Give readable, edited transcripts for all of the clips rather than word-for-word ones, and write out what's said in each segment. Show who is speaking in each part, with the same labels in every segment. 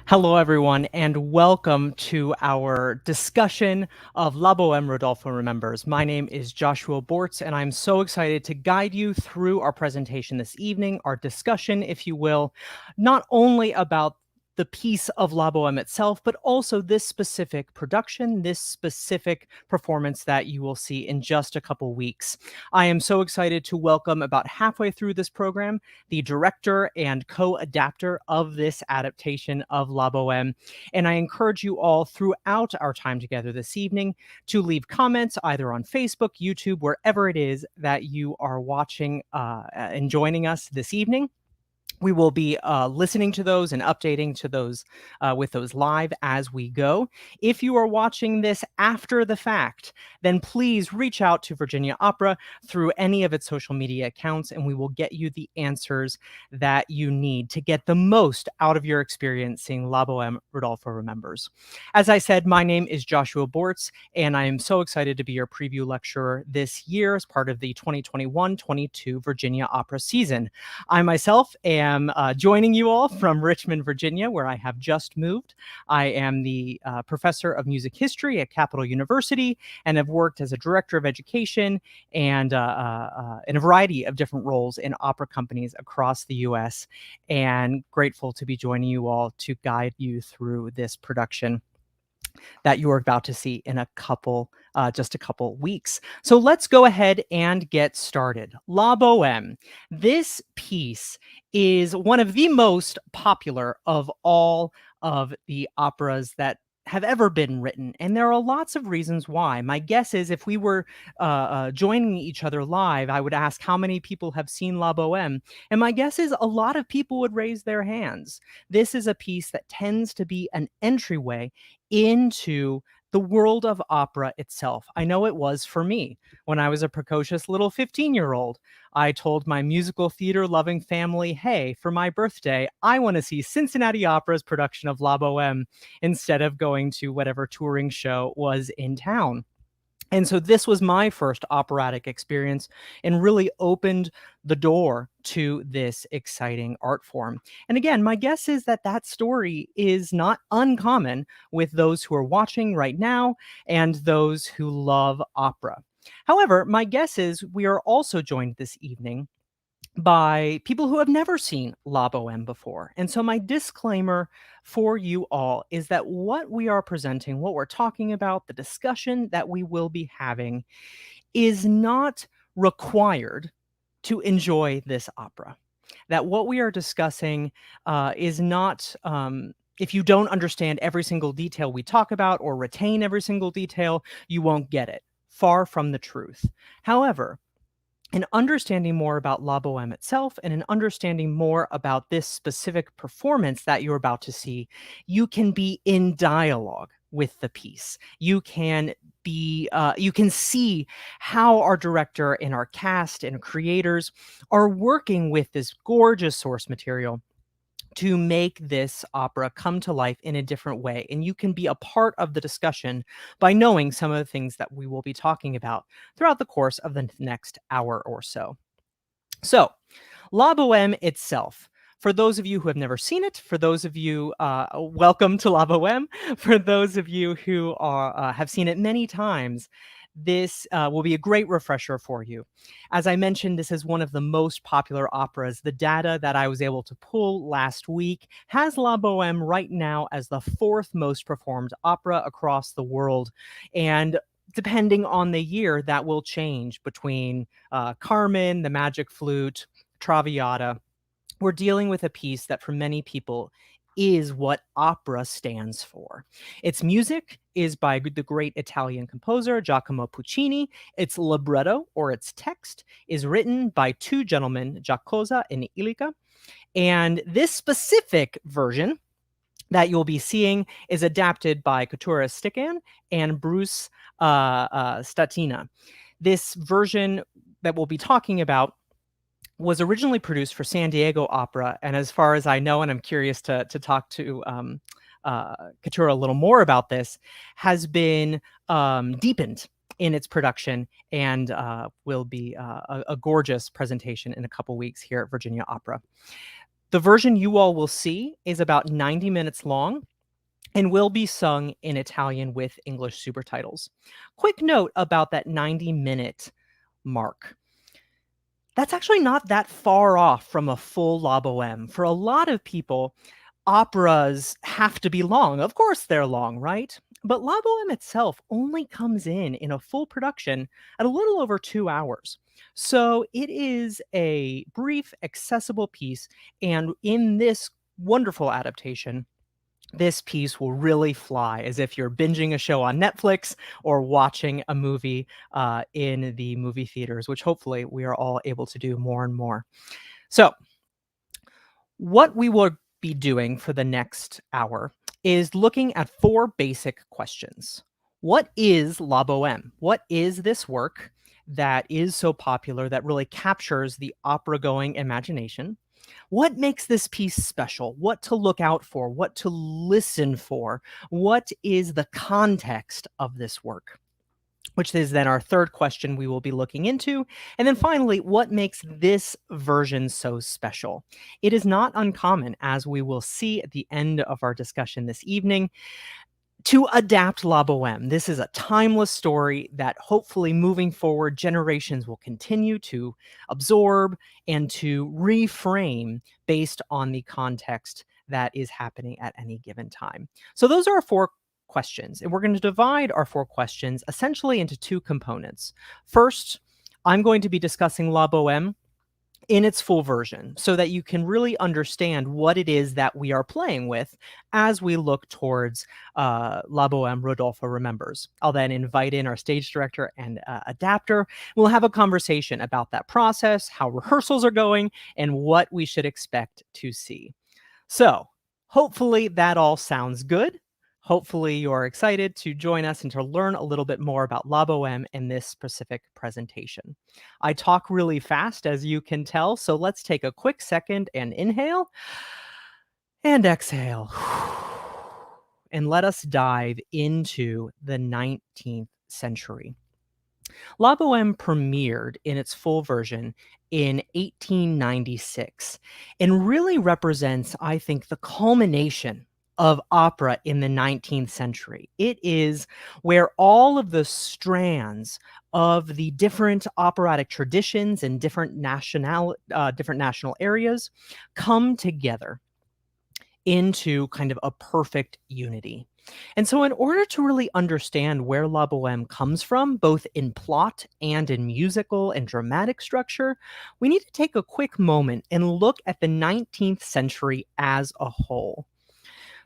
Speaker 1: Hello, everyone, and welcome to our discussion of La Bohème Rodolfo Remembers. My name is Joshua Bortz, and I'm so excited to guide you through our presentation this evening, our discussion, if you will, not only about the piece of La Bohème itself, but also this specific production, this specific performance that you will see in just a couple weeks. I am so excited to welcome about halfway through this program the director and co-adapter of this adaptation of La Bohème. And I encourage you all throughout our time together this evening to leave comments either on Facebook, YouTube, wherever it is that you are watching and joining us this evening. We will be listening to those and updating to those with those live as we go. If you are watching this after the fact, then please reach out to Virginia Opera through any of its social media accounts, and we will get you the answers that you need to get the most out of your experience seeing La Bohème Rodolfo Remembers. As I said, my name is Joshua Bortz, and I am so excited to be your preview lecturer this year as part of the 2021-22 Virginia Opera season. I myself am joining you all from Richmond, Virginia, where I have just moved. I am the professor of music history at Capital University and have worked as a director of education and in a variety of different roles in opera companies across the U.S. And grateful to be joining you all to guide you through this production that you are about to see in just a couple weeks. So let's go ahead and get started. La Bohème. This piece is one of the most popular of all of the operas that have ever been written, and there are lots of reasons why. My guess is if we were joining each other live, I would ask how many people have seen La Bohème, and my guess is a lot of people would raise their hands. This is a piece that tends to be an entryway into the world of opera itself. I know it was for me. When I was a precocious little 15-year-old, I told my musical theater loving family, hey, for my birthday, I want to see Cincinnati Opera's production of La Bohème instead of going to whatever touring show was in town. And so this was my first operatic experience and really opened the door to this exciting art form. And again, my guess is that that story is not uncommon with those who are watching right now and those who love opera. However, my guess is we are also joined this evening by people who have never seen La Bohème before. And so my disclaimer for you all is that what we are presenting, what we're talking about, the discussion that we will be having is not required to enjoy this opera. That what we are discussing is not, if you don't understand every single detail we talk about or retain every single detail, you won't get it. Far from the truth. However, in understanding more about La Bohème itself and in understanding more about this specific performance that you're about to see, you can be in dialogue with the piece. You can see how our director and our cast and creators are working with this gorgeous source material to make this opera come to life in a different way. And you can be a part of the discussion by knowing some of the things that we will be talking about throughout the course of the next hour or so. So, La Bohème itself. For those of you who have never seen it, for those of you, welcome to La Bohème. For those of you who have seen it many times, this will be a great refresher for you. As I mentioned, this is one of the most popular operas. The data that I was able to pull last week has La Bohème right now as the fourth most performed opera across the world. And depending on the year, that will change between Carmen, the Magic Flute, Traviata. We're dealing with a piece that for many people is what opera stands for. Its music is by the great Italian composer Giacomo Puccini. Its libretto, or its text, is written by two gentlemen, Giacosa and Illica. And this specific version that you'll be seeing is adapted by Katura Stikkan and Bruce Statina. This version that we'll be talking about was originally produced for San Diego Opera, and as far as I know, and I'm curious to talk to Katura a little more about this, has been deepened in its production and will be a gorgeous presentation in a couple weeks here at Virginia Opera. The version you all will see is about 90 minutes long and will be sung in Italian with English super titles. Quick note about that 90-minute mark. That's actually not that far off from a full La Bohème. For a lot of people, operas have to be long. Of course they're long, right? But La Bohème itself only comes in a full production at a little over 2 hours. So it is a brief, accessible piece, and in this wonderful adaptation, this piece will really fly as if you're binging a show on Netflix or watching a movie in the movie theaters, which hopefully we are all able to do more and more. So, what we will be doing for the next hour is looking at four basic questions. What is La Bohème? What is this work that is so popular that really captures the opera going imagination? What makes this piece special? What to look out for? What to listen for? What is the context of this work? Which is then our third question we will be looking into. And then finally, what makes this version so special? It is not uncommon, as we will see at the end of our discussion this evening, to adapt La Bohème. This is a timeless story that hopefully moving forward, generations will continue to absorb and to reframe based on the context that is happening at any given time. So those are our four questions, and we're going to divide our four questions essentially into two components. First, I'm going to be discussing La Bohème in its full version so that you can really understand what it is that we are playing with as we look towards La Bohème Rodolfo Remembers. I'll then invite in our stage director and adapter. We'll have a conversation about that process, how rehearsals are going, and what we should expect to see. So hopefully that all sounds good. Hopefully you're excited to join us and to learn a little bit more about La Bohème in this specific presentation. I talk really fast, as you can tell, so let's take a quick second and inhale and exhale. And let us dive into the 19th century. La Bohème premiered in its full version in 1896 and really represents, I think, the culmination of opera in the 19th century. It is where all of the strands of the different operatic traditions and different national areas come together into kind of a perfect unity. And so, in order to really understand where La Bohème comes from, both in plot and in musical and dramatic structure, we need to take a quick moment and look at the 19th century as a whole.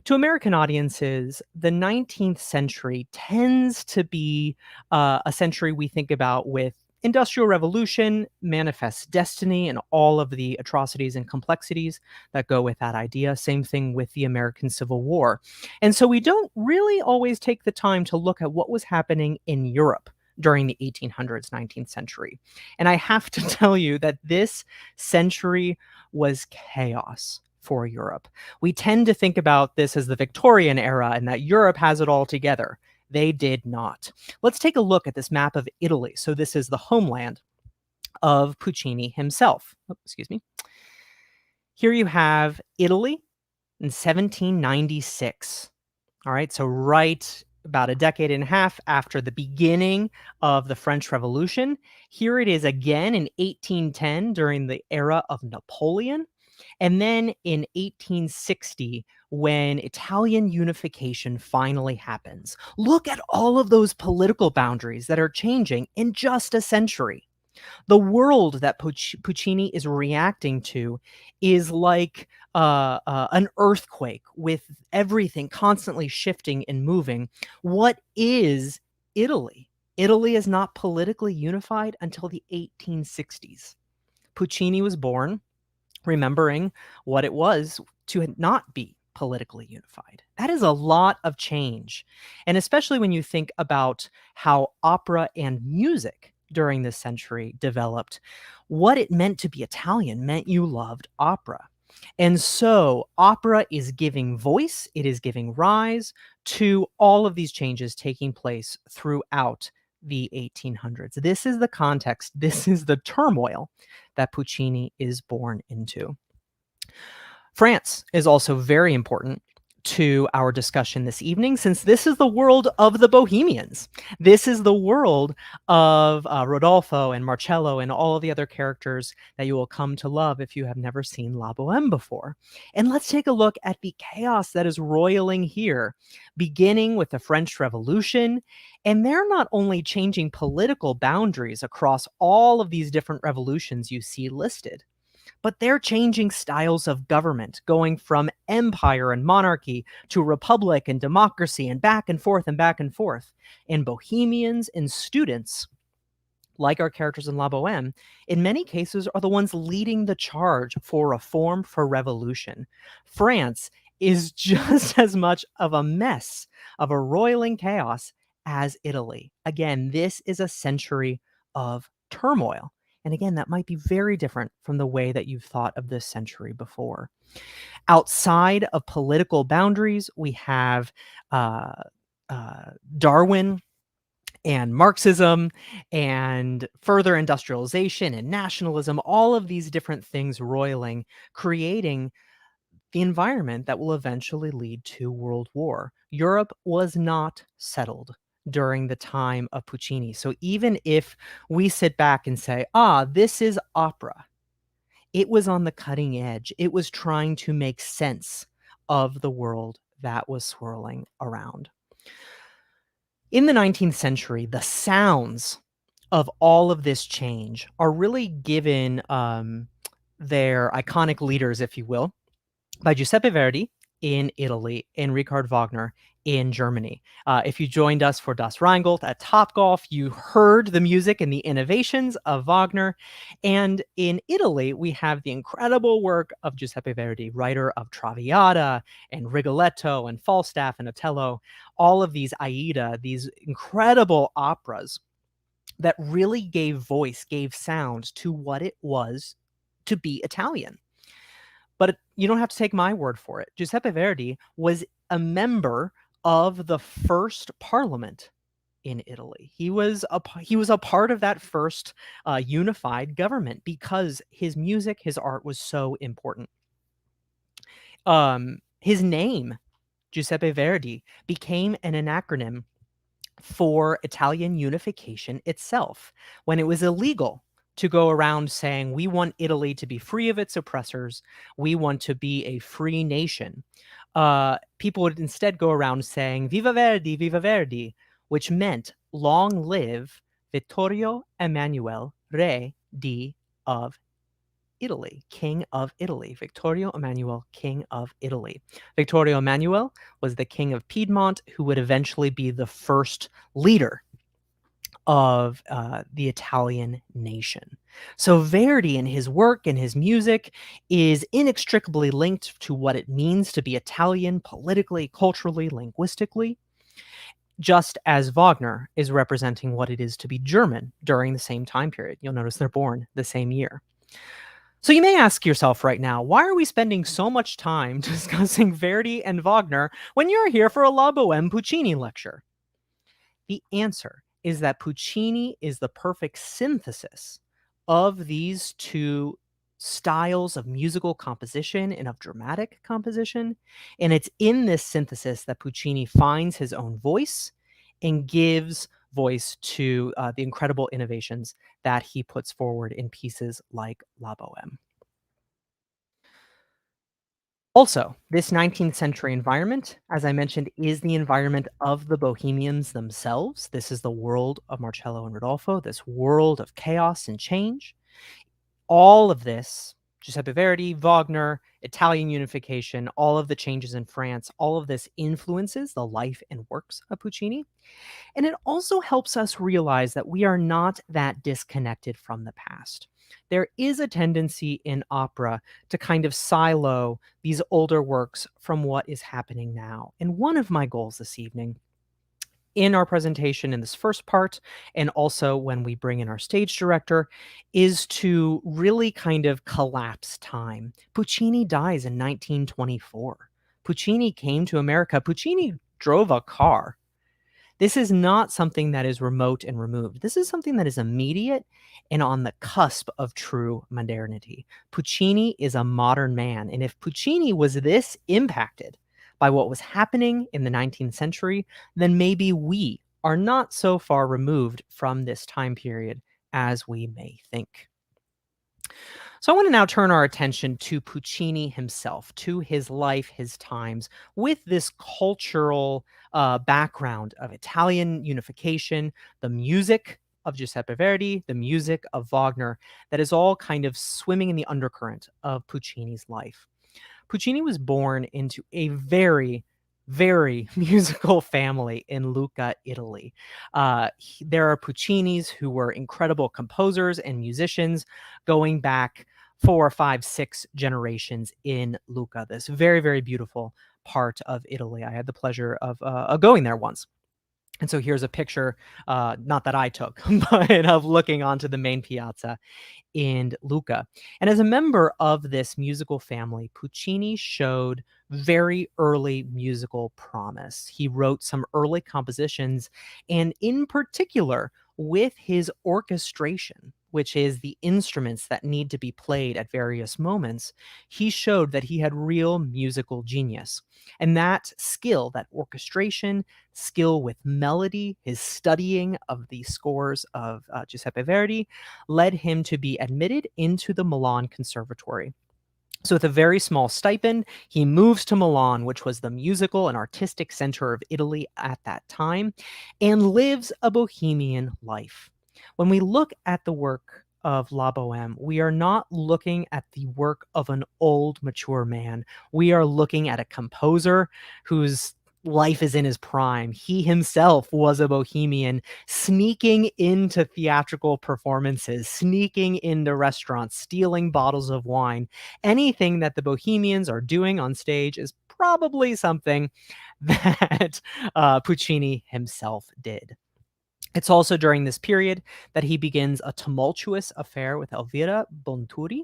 Speaker 1: To American audiences, the 19th century tends to be a century we think about with Industrial Revolution, Manifest Destiny, and all of the atrocities and complexities that go with that idea. Same thing with the American Civil War. And so we don't really always take the time to look at what was happening in Europe during the 1800s, 19th century. And I have to tell you that this century was chaos for Europe. We tend to think about this as the Victorian era and that Europe has it all together. They did not. Let's take a look at this map of Italy. So this is the homeland of Puccini himself. Oh, excuse me. Here you have Italy in 1796. All right, so right about a decade and a half after the beginning of the French Revolution. Here it is again in 1810 during the era of Napoleon. And then in 1860, when Italian unification finally happens. Look at all of those political boundaries that are changing in just a century. The world that Puccini is reacting to is like an earthquake with everything constantly shifting and moving. What is Italy? Italy is not politically unified until the 1860s. Puccini was born remembering what it was to not be politically unified. That is a lot of change. And especially when you think about how opera and music during this century developed, what it meant to be Italian meant you loved opera. And so opera is giving voice, it is giving rise to all of these changes taking place throughout the 1800s. This is the context, this is the turmoil that Puccini is born into. France is also very important to our discussion this evening, since this is the world of the Bohemians. This is the world of Rodolfo and Marcello and all of the other characters that you will come to love if you have never seen La Bohème before. And let's take a look at the chaos that is roiling here, beginning with the French Revolution. And they're not only changing political boundaries across all of these different revolutions you see listed, but they're changing styles of government, going from empire and monarchy to republic and democracy and back and forth and back and forth. And bohemians and students, like our characters in La Boheme, in many cases are the ones leading the charge for reform, for revolution. France is just as much of a mess, of a roiling chaos as Italy. Again, this is a century of turmoil. And again, that might be very different from the way that you've thought of this century before. Outside of political boundaries, we have uh, Darwin and Marxism and further industrialization and nationalism, all of these different things roiling, creating the environment that will eventually lead to World War. Europe was not settled during the time of Puccini. So even if we sit back and say, this is opera, it was on the cutting edge. It was trying to make sense of the world that was swirling around. In the 19th century, the sounds of all of this change are really given their iconic leaders, if you will, by Giuseppe Verdi in Italy and Richard Wagner in Germany. If you joined us for Das Rheingold at Topgolf, you heard the music and the innovations of Wagner. And in Italy, we have the incredible work of Giuseppe Verdi, writer of Traviata and Rigoletto and Falstaff and Otello, all of these Aida, these incredible operas that really gave voice, gave sound to what it was to be Italian. But you don't have to take my word for it. Giuseppe Verdi was a member of the first parliament in Italy. He was a part of that first unified government because his music, his art was so important. His name, Giuseppe Verdi, became an acronym for Italian unification itself, when it was illegal to go around saying, we want Italy to be free of its oppressors, we want to be a free nation. People would instead go around saying, Viva Verdi, which meant long live Vittorio Emanuele, Re di of Italy, King of Italy. Vittorio Emanuele, King of Italy. Vittorio Emanuele was the king of Piedmont, who would eventually be the first leader of the Italian nation. So Verdi and his work and his music is inextricably linked to what it means to be Italian politically, culturally, linguistically, just as Wagner is representing what it is to be German during the same time period. You'll notice they're born the same year. So you may ask yourself right now, why are we spending so much time discussing Verdi and Wagner when you're here for a La Bohème Puccini lecture? The answer is that Puccini is the perfect synthesis of these two styles of musical composition and of dramatic composition. And it's in this synthesis that Puccini finds his own voice and gives voice to the incredible innovations that he puts forward in pieces like La Bohème. Also, this 19th century environment, as I mentioned, is the environment of the Bohemians themselves. This is the world of Marcello and Rodolfo, this world of chaos and change. All of this, Giuseppe Verdi, Wagner, Italian unification, all of the changes in France, all of this influences the life and works of Puccini. And it also helps us realize that we are not that disconnected from the past. There is a tendency in opera to kind of silo these older works from what is happening now. And one of my goals this evening in our presentation in this first part, and also when we bring in our stage director, is to really kind of collapse time. Puccini dies in 1924. Puccini came to America. Puccini drove a car. This is not something that is remote and removed. This is something that is immediate and on the cusp of true modernity. Puccini is a modern man, and if Puccini was this impacted by what was happening in the 19th century, then maybe we are not so far removed from this time period as we may think. So I want to now turn our attention to Puccini himself, to his life, his times, with this cultural background of Italian unification, the music of Giuseppe Verdi, the music of Wagner, that is all kind of swimming in the undercurrent of Puccini's life. Puccini was born into a very, very musical family in Lucca, Italy. There are Puccinis who were incredible composers and musicians going back 4, 5, 6 generations in Lucca, this very, very beautiful part of Italy. I had the pleasure of going there once. And so here's a picture, not that I took, but of looking onto the main piazza in Lucca. And as a member of this musical family, Puccini showed very early musical promise. He wrote some early compositions, and in particular, with his orchestration, which is the instruments that need to be played at various moments, he showed that he had real musical genius. And that skill, that orchestration, skill with melody, his studying of the scores of Giuseppe Verdi, led him to be admitted into the Milan Conservatory. So, with a very small stipend, he moves to Milan, which was the musical and artistic center of Italy at that time, and lives a bohemian life. When we look at the work of La Bohème, we are not looking at the work of an old, mature man. We are looking at a composer whose life is in his prime. He himself was a bohemian, sneaking into theatrical performances, sneaking into restaurants, stealing bottles of wine. Anything that the bohemians are doing on stage is probably something that Puccini himself did. It's also during this period that he begins a tumultuous affair with Elvira Bonturi,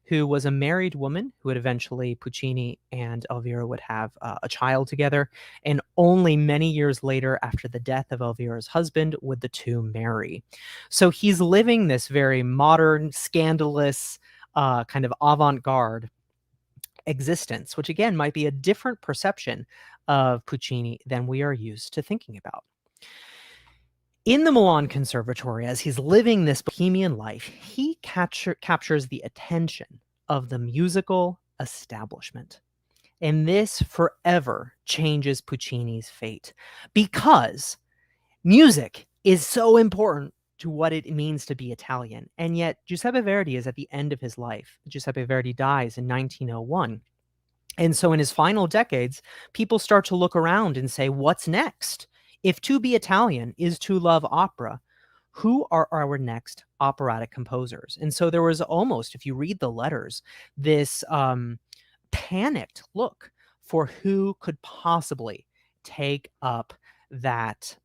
Speaker 1: who was a married woman who would eventually, Puccini and Elvira would have a child together. And only many years later, after the death of Elvira's husband, would the two marry. So he's living this very modern, scandalous, kind of avant garde existence, which again might be a different perception of Puccini than we are used to thinking about. In the Milan Conservatory, as he's living this bohemian life, he captures the attention of the musical establishment. And this forever changes Puccini's fate because music is so important to what it means to be Italian. And yet, Giuseppe Verdi is at the end of his life. Giuseppe Verdi dies in 1901. And so in his final decades, people start to look around and say, what's next? If to be Italian is to love opera, who are our next operatic composers? And so there was almost, if you read the letters, this panicked look for who could possibly take up that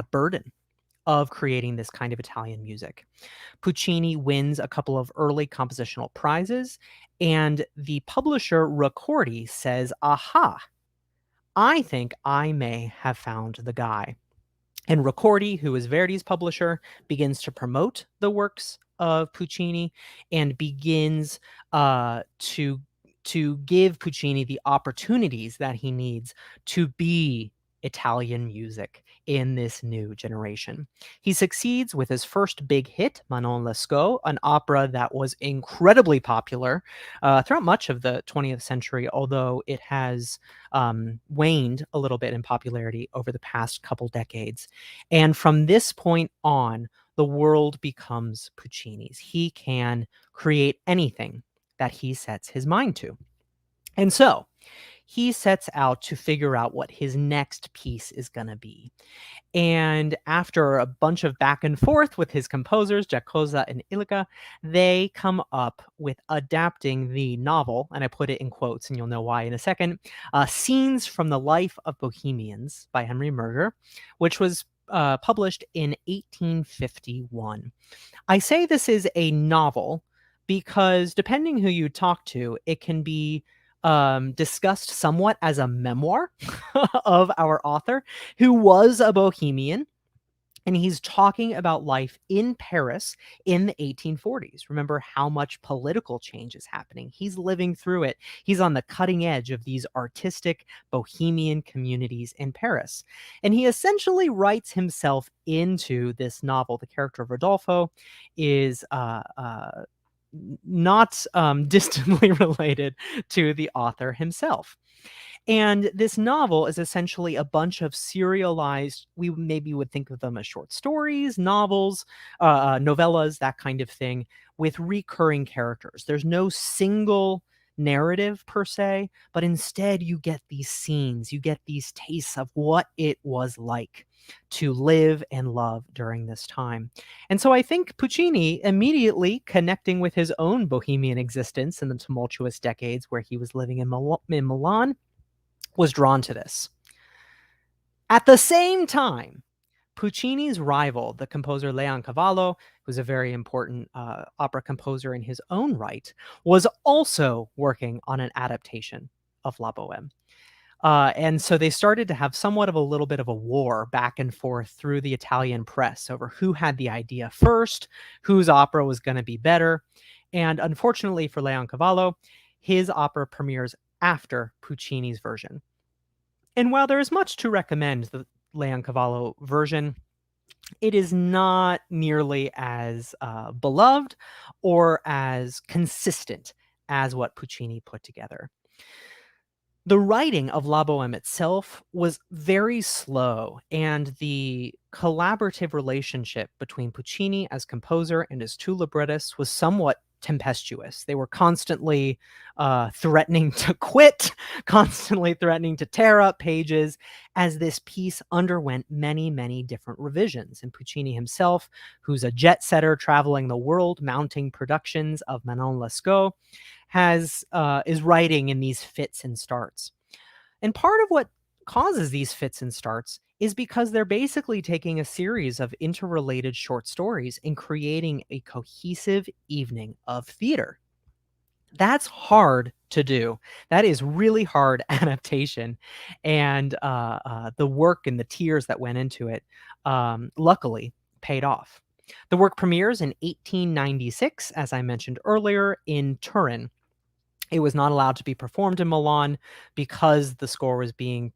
Speaker 1: burden of creating this kind of Italian music. Puccini wins a couple of early compositional prizes, and the publisher Ricordi says, aha, I think I may have found the guy. And Ricordi, who is Verdi's publisher, begins to promote the works of Puccini and begins to give Puccini the opportunities that he needs to be Italian music in this new generation. He succeeds with his first big hit, Manon Lescaut, an opera that was incredibly popular throughout much of the 20th century, although it has waned a little bit in popularity over the past couple decades. And from this point on, the world becomes Puccini's. He can create anything that he sets his mind to. And so he sets out to figure out what his next piece is going to be. And after a bunch of back and forth with his composers, Giacosa and Illica, they come up with adapting the novel, and I put it in quotes, and you'll know why in a second, Scenes from the Life of Bohemians by Henry Murger, which was published in 1851. I say this is a novel because depending who you talk to, it can be discussed somewhat as a memoir of our author, who was a bohemian, and he's talking about life in Paris in the 1840s. Remember how much political change is happening. He's living through it. He's on the cutting edge of these artistic bohemian communities in Paris. And he essentially writes himself into this novel. The character of Rodolfo is not distantly related to the author himself. And this novel is essentially a bunch of serialized, we maybe would think of them as short stories, novels, novellas, that kind of thing, with recurring characters. There's no single narrative per se, but instead you get these scenes, you get these tastes of what it was like to live and love during this time. And so I think Puccini, immediately connecting with his own bohemian existence in the tumultuous decades where he was living in Milan, was drawn to this. At the same time, Puccini's rival, the composer Leoncavallo, who's a very important opera composer in his own right, was also working on an adaptation of La Bohème. And so they started to have somewhat of a little bit of a war back and forth through the Italian press over who had the idea first, whose opera was going to be better. And unfortunately for Leoncavallo, his opera premieres after Puccini's version. And while there is much to recommend the Leoncavallo version, it is not nearly as beloved or as consistent as what Puccini put together. The writing of La Bohème itself was very slow, and the collaborative relationship between Puccini as composer and his two librettists was somewhat tempestuous. They were constantly threatening to quit, constantly threatening to tear up pages, as this piece underwent many, many different revisions. And Puccini himself, who's a jet setter traveling the world, mounting productions of Manon Lescaut, is writing in these fits and starts. And part of what causes these fits and starts is because they're basically taking a series of interrelated short stories and creating a cohesive evening of theater. That's hard to do. That is really hard adaptation, and the work and the tears that went into it, luckily, paid off. The work premieres in 1896, as I mentioned earlier, in Turin. It was not allowed to be performed in Milan because the score was being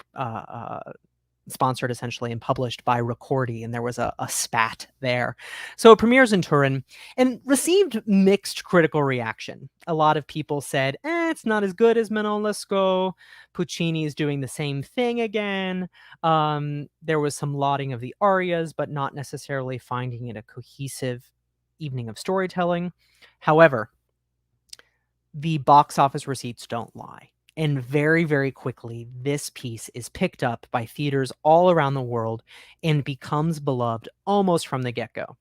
Speaker 1: sponsored essentially and published by Ricordi, and there was a spat there. So it premieres in Turin and received mixed critical reaction. A lot of people said, it's not as good as Manon Lescaut. Puccini is doing the same thing again. There was some lauding of the arias, but not necessarily finding it a cohesive evening of storytelling. However, the box office receipts don't lie. And very, very quickly, this piece is picked up by theaters all around the world and becomes beloved almost from the get-go.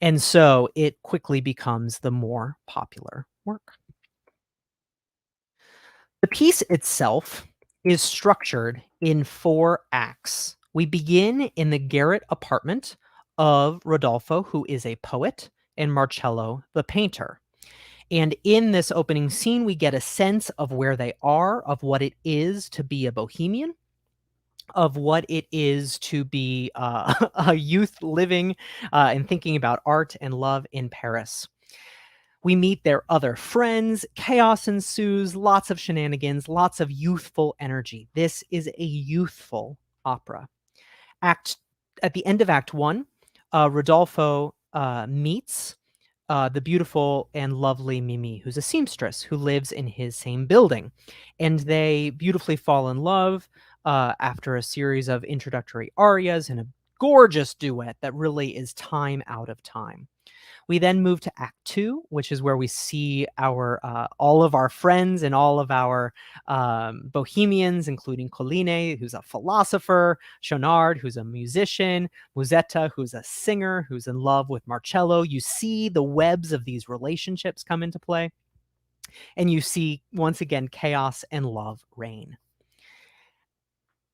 Speaker 1: And so it quickly becomes the more popular work. The piece itself is structured in 4 acts. We begin in the garret apartment of Rodolfo, who is a poet, and Marcello, the painter. And in this opening scene, we get a sense of where they are, of what it is to be a bohemian, of what it is to be a youth living and thinking about art and love in Paris. We meet their other friends, chaos ensues, lots of shenanigans, lots of youthful energy. This is a youthful opera. At the end of Act 1, Rodolfo meets the beautiful and lovely Mimi, who's a seamstress who lives in his same building. And they beautifully fall in love after a series of introductory arias and a gorgeous duet that really is time out of time. We then move to Act 2, which is where we see our all of our friends and all of our bohemians, including Colline, who's a philosopher, Schaunard, who's a musician, Musetta, who's a singer, who's in love with Marcello. You see the webs of these relationships come into play, and you see, once again, chaos and love reign.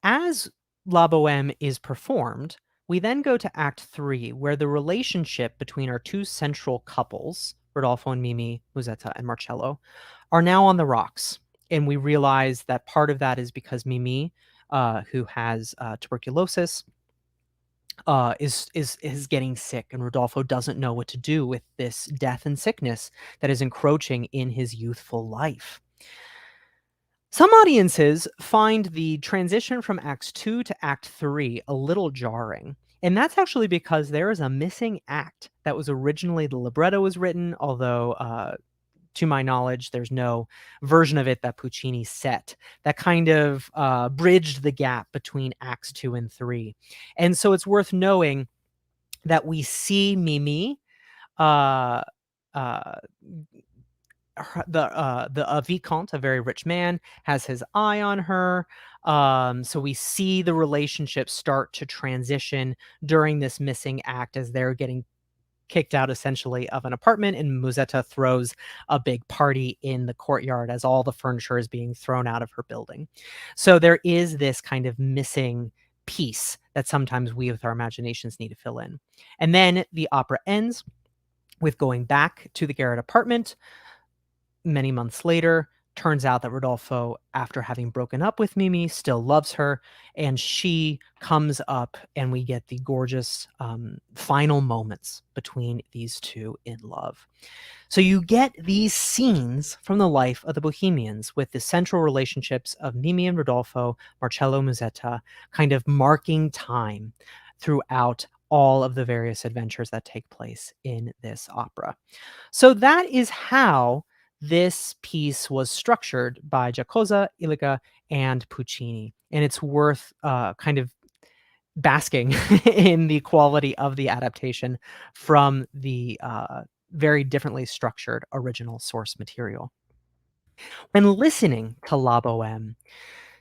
Speaker 1: As La Bohème is performed, we then go to Act 3, where the relationship between our two central couples, Rodolfo and Mimi, Musetta and Marcello, are now on the rocks. And we realize that part of that is because Mimi, who has tuberculosis, is getting sick, and Rodolfo doesn't know what to do with this death and sickness that is encroaching in his youthful life. Some audiences find the transition from Act 2 to Act 3 a little jarring. And that's actually because there is a missing act that was originally the libretto was written, although to my knowledge, there's no version of it that Puccini set that kind of bridged the gap between Acts 2 and 3. And so it's worth knowing that we see Mimi, uh, uh, the vicomte, a very rich man, has his eye on her. So we see the relationship start to transition during this missing act as they're getting kicked out essentially of an apartment, and Musetta throws a big party in the courtyard as all the furniture is being thrown out of her building. So there is this kind of missing piece that sometimes we with our imaginations need to fill in. And then the opera ends with going back to the garret apartment many months later. Turns out that Rodolfo, after having broken up with Mimi, still loves her, and she comes up, and we get the gorgeous final moments between these two in love. So you get these scenes from the life of the Bohemians with the central relationships of Mimi and Rodolfo, Marcello, Musetta, kind of marking time throughout all of the various adventures that take place in this opera. So that is how this piece was structured by Giacosa, Illica, and Puccini. And it's worth kind of basking in the quality of the adaptation from the very differently structured original source material. When listening to La Bohème,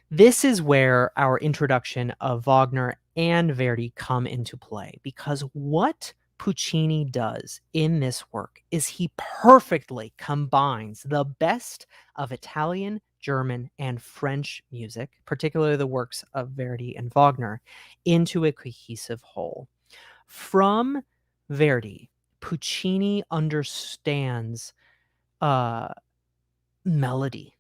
Speaker 1: this is where our introduction of Wagner and Verdi come into play, because what Puccini does in this work is he perfectly combines the best of Italian, German, and French music, particularly the works of Verdi and Wagner, into a cohesive whole. From Verdi, Puccini understands uh, melody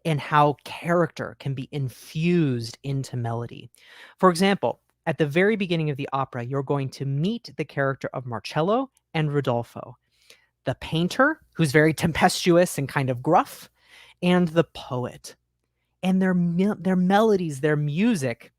Speaker 1: and how character can be infused into melody. For example, at the very beginning of the opera, you're going to meet the character of Marcello and Rodolfo, the painter, who's very tempestuous and kind of gruff, and the poet. And their melodies, their music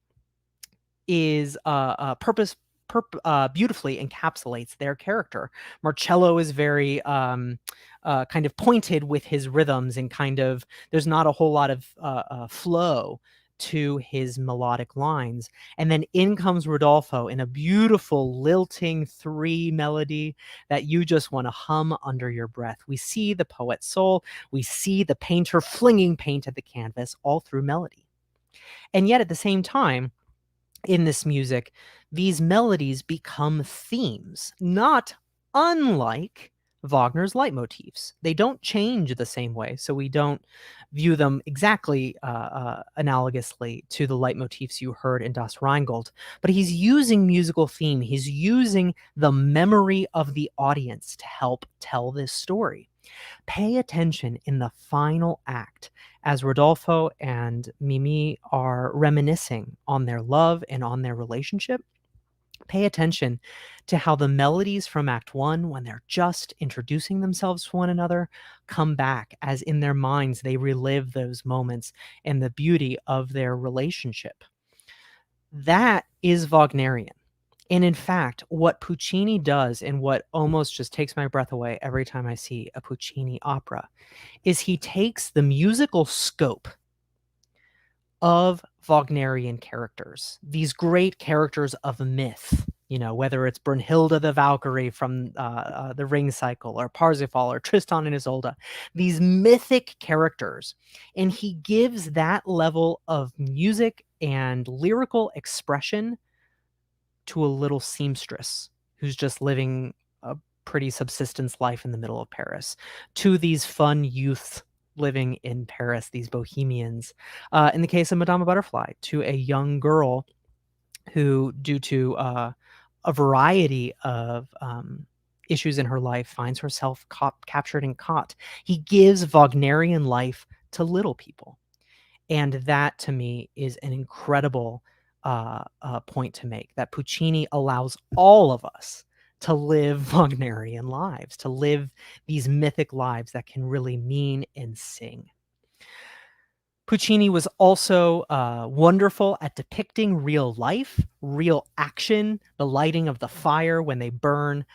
Speaker 1: is beautifully encapsulates their character. Marcello is very kind of pointed with his rhythms, and kind of there's not a whole lot of flow to his melodic lines. And then in comes Rodolfo in a beautiful lilting 3 melody that you just want to hum under your breath. We see the poet's soul, we see the painter flinging paint at the canvas, all through melody. And yet at the same time, in this music, these melodies become themes, not unlike Wagner's leitmotifs. They don't change the same way, so we don't view them exactly analogously to the leitmotifs you heard in Das Rheingold. But he's using musical theme. He's using the memory of the audience to help tell this story. Pay attention in the final act as Rodolfo and Mimi are reminiscing on their love and on their relationship. Pay attention to how the melodies from Act 1, when they're just introducing themselves to one another, come back as in their minds they relive those moments and the beauty of their relationship. That is Wagnerian. And in fact, what Puccini does, and what almost just takes my breath away every time I see a Puccini opera, is he takes the musical scope of Wagnerian characters, these great characters of myth, whether it's Brunhilde the Valkyrie from the Ring Cycle, or Parsifal, or Tristan and Isolde, these mythic characters, and he gives that level of music and lyrical expression to a little seamstress who's just living a pretty subsistence life in the middle of Paris, to these fun youths living in Paris, these bohemians. In the case of Madame Butterfly, to a young girl who, due to a variety of issues in her life, finds herself captured and caught. He gives Wagnerian life to little people. And that to me is an incredible point to make, that Puccini allows all of us to live Wagnerian lives, to live these mythic lives that can really mean and sing. Puccini was also wonderful at depicting real life, real action, the lighting of the fire when they burn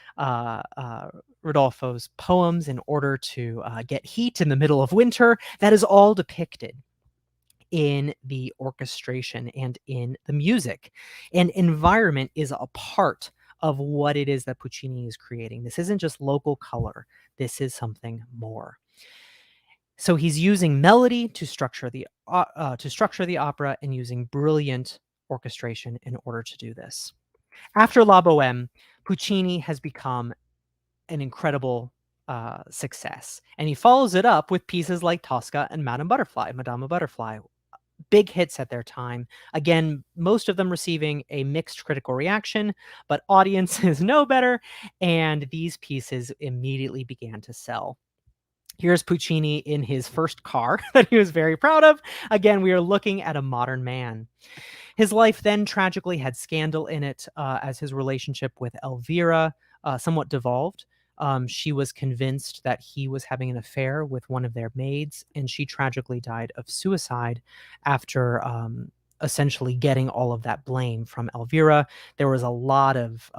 Speaker 1: Rodolfo's poems in order to get heat in the middle of winter. That is all depicted in the orchestration and in the music. And environment is a part of what it is that Puccini is creating. This isn't just local color. This is something more. So he's using melody to structure the opera and using brilliant orchestration in order to do this. After La Bohème, Puccini has become an incredible success, and he follows it up with pieces like Tosca and Madame Butterfly, big hits at their time. Again, most of them receiving a mixed critical reaction, but audiences know better, and these pieces immediately began to sell. Here's Puccini in his first car that he was very proud of. Again, we are looking at a modern man. His life then tragically had scandal in it, as his relationship with Elvira somewhat devolved. She was convinced that he was having an affair with one of their maids, and she tragically died of suicide after essentially getting all of that blame from Elvira. There was a lot of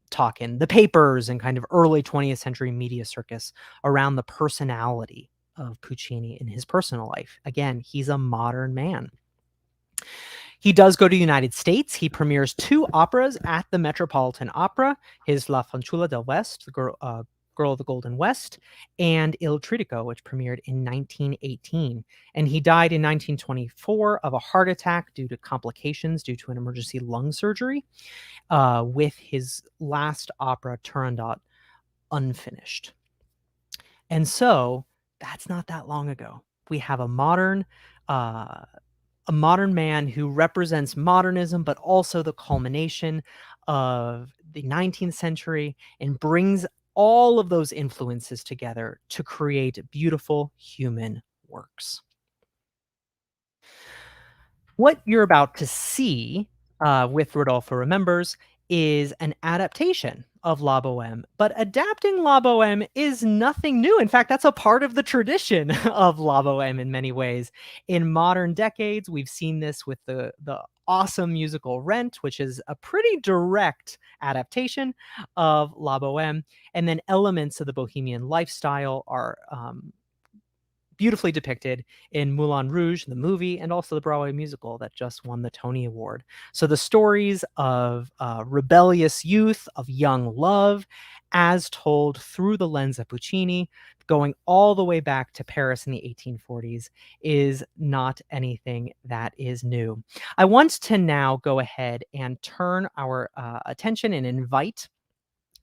Speaker 1: talk in the papers and kind of early 20th century media circus around the personality of Puccini in his personal life. Again, he's a modern man. He does go to the United States. He premieres 2 operas at the Metropolitan Opera, his La Fanciulla del West, the Girl of the Golden West, and Il Tridico, which premiered in 1918. And he died in 1924 of a heart attack due to complications due to an emergency lung surgery, with his last opera, Turandot, unfinished. And so that's not that long ago. We have a modern man who represents modernism, but also the culmination of the 19th century, and brings all of those influences together to create beautiful human works. What you're about to see with Rodolfo Remembers is an adaptation of La Bohème, but adapting La Bohème is nothing new. In fact, that's a part of the tradition of La Bohème in many ways. In modern decades, we've seen this with the awesome musical Rent, which is a pretty direct adaptation of La Bohème, and then elements of the Bohemian lifestyle are beautifully depicted in Moulin Rouge, the movie, and also the Broadway musical that just won the Tony Award. So the stories of rebellious youth, of young love, as told through the lens of Puccini, going all the way back to Paris in the 1840s, is not anything that is new. I want to now go ahead and turn our attention and invite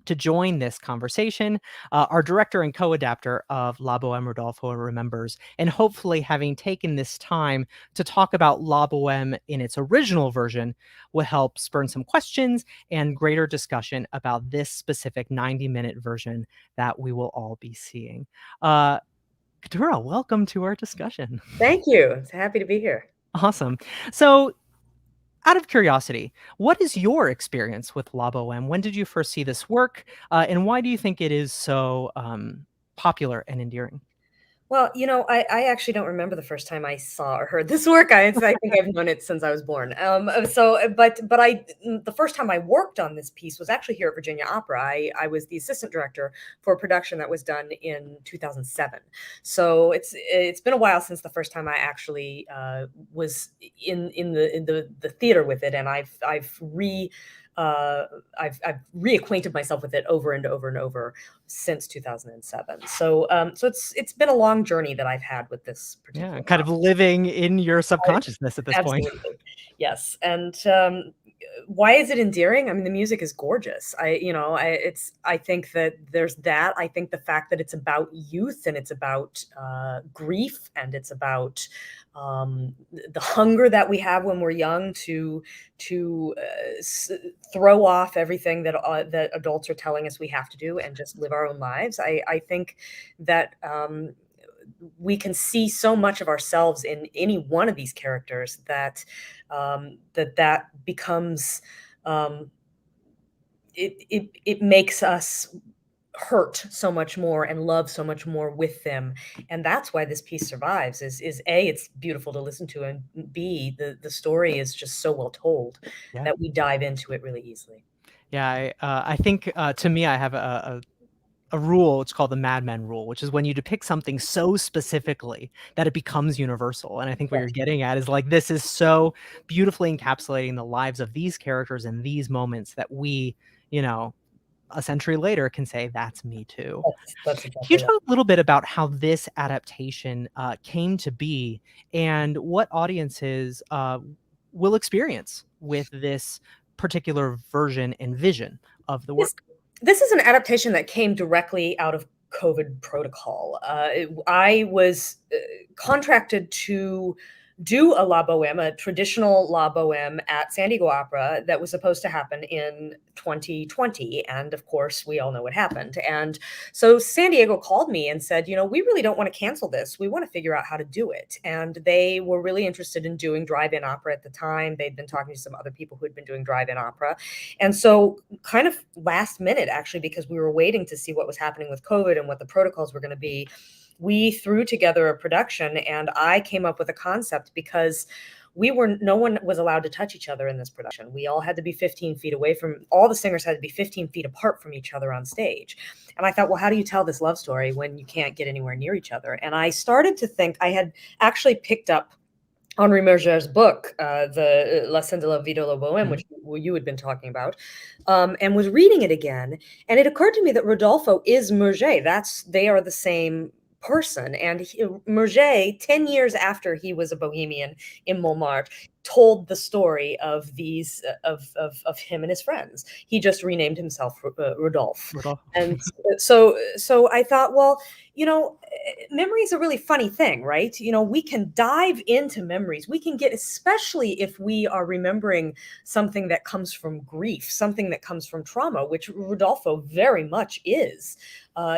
Speaker 1: to join this conversation, our director and co-adapter of La Bohème, Rodolfo Remembers, and hopefully having taken this time to talk about La Bohème in its original version will help spur some questions and greater discussion about this specific 90-minute version that we will all be seeing. Katura, welcome to our discussion.
Speaker 2: Thank you. I'm happy to be here.
Speaker 1: Awesome. So, out of curiosity, what is your experience with La Bohème? When did you first see this work, and why do you think it is so popular and endearing?
Speaker 2: Well, I actually don't remember the first time I saw or heard this work. I think I've known it since I was born. The first time I worked on this piece was actually here at Virginia Opera. I was the assistant director for a production that was done in 2007. So it's been a while since the first time I actually was in the theater with it, and I've reacquainted myself with it over and over and over since 2007. So it's been a long journey that I've had with this particular.
Speaker 1: Yeah, kind of living in your subconsciousness at this point.
Speaker 2: Absolutely. Yes. And why is it endearing? I mean, the music is gorgeous. I think that there's that. I think the fact that it's about youth, and it's about grief, and it's about the hunger that we have when we're young to throw off everything that adults are telling us we have to do and just live our own lives. I think that we can see so much of ourselves in any one of these characters that that becomes it makes us hurt so much more and love so much more with them, and that's why this piece survives. Is A, it's beautiful to listen to, and B, the story is just so well told
Speaker 1: Yeah.
Speaker 2: that we dive into it really easily.
Speaker 1: Yeah, I think, to me, I have a rule. It's called the Mad Men rule, which is when you depict something so specifically that it becomes universal. And I think what you're
Speaker 2: Yes.
Speaker 1: getting at is like this is so beautifully encapsulating the lives of these characters in these moments that we, you know, a century later can say that's me too.
Speaker 2: That's
Speaker 1: Can you
Speaker 2: exactly right.
Speaker 1: talk a little bit about how this adaptation came to be and what audiences will experience with this particular version and vision of the
Speaker 2: This
Speaker 1: work?
Speaker 2: this is an adaptation that came directly out of COVID protocol. I was contracted to do a La Bohème, a traditional La Bohème at San Diego Opera that was supposed to happen in 2020. And of course, we all know what happened. And so San Diego called me and said, we really don't want to cancel this. We want to figure out how to do it. And they were really interested in doing drive-in opera at the time. They'd been talking to some other people who had been doing drive-in opera. And so, kind of last minute, actually, because we were waiting to see what was happening with COVID and what the protocols were going to be, we threw together a production, and I came up with a concept because no one was allowed to touch each other in this production. We all had to be 15 feet away from, all the singers had to be 15 feet apart from each other on stage. And I thought, well, how do you tell this love story when you can't get anywhere near each other? And I started to think, I had actually picked up Henri Murger's book, the La Scène de la Vie de la Bohème,
Speaker 1: Mhm.
Speaker 2: which you had been talking about, and was reading it again. And it occurred to me that Rodolfo is Murger. They are the same person. And Murger, 10 years after he was a Bohemian in Montmartre, told the story of these of him and his friends. He just renamed himself Rodolphe.
Speaker 1: Rodolfo.
Speaker 2: And so I thought, well, memory is a really funny thing, right? We can dive into memories. We can get, especially if we are remembering something that comes from grief, something that comes from trauma, which Rodolfo very much is,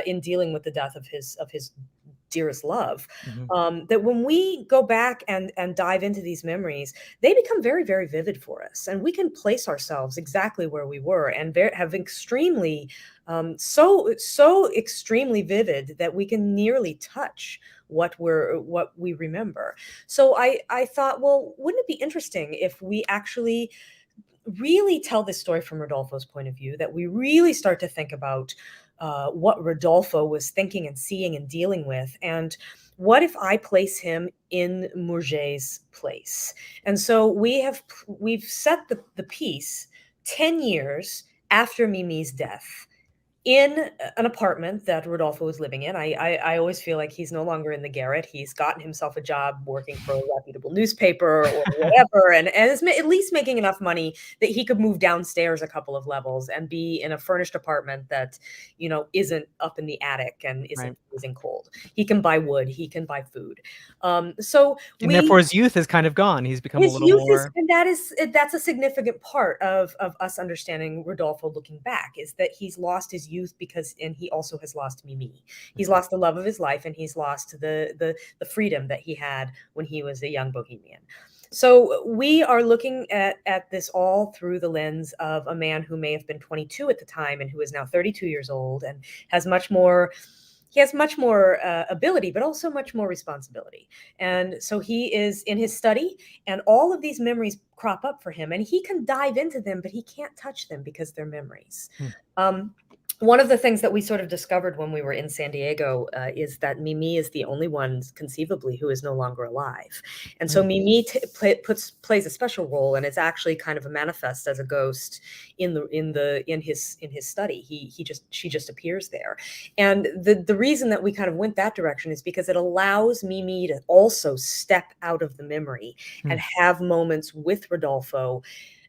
Speaker 2: in dealing with the death of his dearest love.
Speaker 1: Mhm.
Speaker 2: That when we go back and dive into these memories, they become very, very vivid for us, and we can place ourselves exactly where we were and have extremely so extremely vivid that we can nearly touch what we remember. So I thought, well, wouldn't it be interesting if we actually really tell this story from Rodolfo's point of view, that we really start to think about what Rodolfo was thinking and seeing and dealing with, and what if I place him in Murger's place? And so we've set the piece 10 years after Mimi's death in an apartment that Rodolfo was living in. I always feel like he's no longer in the garret. He's gotten himself a job working for a reputable newspaper or whatever, and is at least making enough money that he could move downstairs a couple of levels and be in a furnished apartment that, isn't up in the attic and
Speaker 1: Right.
Speaker 2: isn't freezing cold. He can buy wood. He can buy food. So
Speaker 1: And
Speaker 2: we
Speaker 1: therefore his youth is kind of gone. He's become a
Speaker 2: his
Speaker 1: little
Speaker 2: youth is,
Speaker 1: more
Speaker 2: and that's a significant part of us understanding Rodolfo looking back, is that he's lost his youth and he also has lost Mimi. He's
Speaker 1: Mhm.
Speaker 2: lost the love of his life, and he's lost the freedom that he had when he was a young bohemian. So we are looking at this all through the lens of a man who may have been 22 at the time and who is now 32 years old and has much more ability, but also much more responsibility. And so he is in his study, and all of these memories crop up for him, and he can dive into them, but he can't touch them because they're memories.
Speaker 1: Hmm.
Speaker 2: One of the things that we sort of discovered when we were in San Diego is that Mimi is the only one conceivably who is no longer alive. And so
Speaker 1: Hmm.
Speaker 2: Mimi plays a special role, and it's actually kind of a manifest as a ghost in his study. She just appears there. And the reason that we kind of went that direction is because it allows Mimi to also step out of the memory
Speaker 1: Hmm.
Speaker 2: and have moments with Rodolfo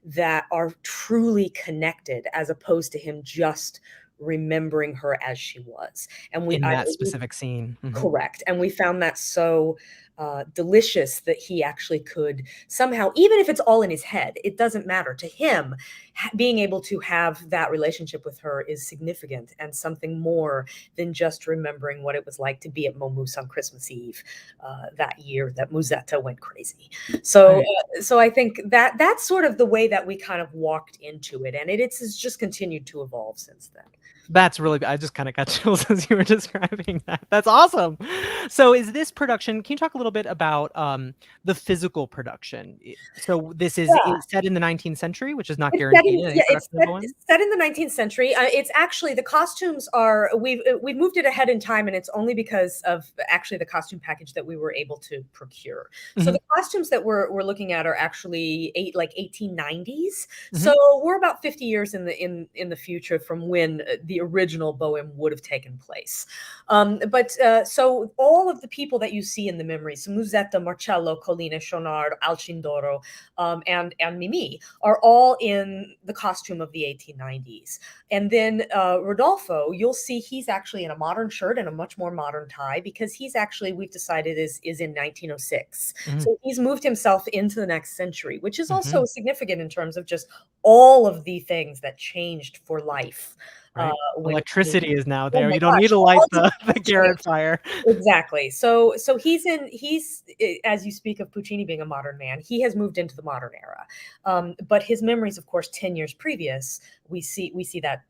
Speaker 2: that are truly connected, as opposed to him just remembering her as she was. And
Speaker 1: In that specific scene. Mhm.
Speaker 2: correct. And we found that so delicious that he actually could somehow, even if it's all in his head, it doesn't matter to him. Being able to have that relationship with her is significant and something more than just remembering what it was like to be at Momus on Christmas Eve that year that Musetta went crazy. So,
Speaker 1: Right.
Speaker 2: so I think that that's sort of the way that we kind of walked into it, and it's just continued to evolve since then.
Speaker 1: That's really I just kinda got chills as you were describing that. That's awesome. So is this production can you talk a little bit about, the physical production? So this is set in the 19th century, which is not
Speaker 2: It's set
Speaker 1: guaranteed
Speaker 2: in
Speaker 1: in any
Speaker 2: yeah,
Speaker 1: production of
Speaker 2: it's
Speaker 1: Bohème?
Speaker 2: set in the 19th century. It's actually the costumes are we've moved it ahead in time, and it's only because of actually the costume package that we were able to procure. So
Speaker 1: Mhm,
Speaker 2: the costumes that we're looking at are actually 1890s.
Speaker 1: mhm,
Speaker 2: So we're about 50 years in the future from when the original Bohème would have taken place. But so all of the people that you see in the memories, Musetta, Marcello, Colline, Chonard, Alcindoro, and Mimi, are all in the costume of the 1890s. And then Rodolfo, you'll see he's actually in a modern shirt and a much more modern tie because he's actually, we've decided, is in 1906.
Speaker 1: mhm,
Speaker 2: So he's moved himself into the next century, which is also
Speaker 1: mhm,
Speaker 2: significant in terms of just all of the things that changed for life.
Speaker 1: right.
Speaker 2: When
Speaker 1: Electricity is now
Speaker 2: oh
Speaker 1: there.
Speaker 2: my
Speaker 1: You don't need
Speaker 2: gosh,
Speaker 1: to light
Speaker 2: all the
Speaker 1: the
Speaker 2: things
Speaker 1: Garrett
Speaker 2: changed.
Speaker 1: fire.
Speaker 2: Exactly. So as you speak of Puccini being a modern man, he has moved into the modern era. But his memories, of course, 10 years previous, we see that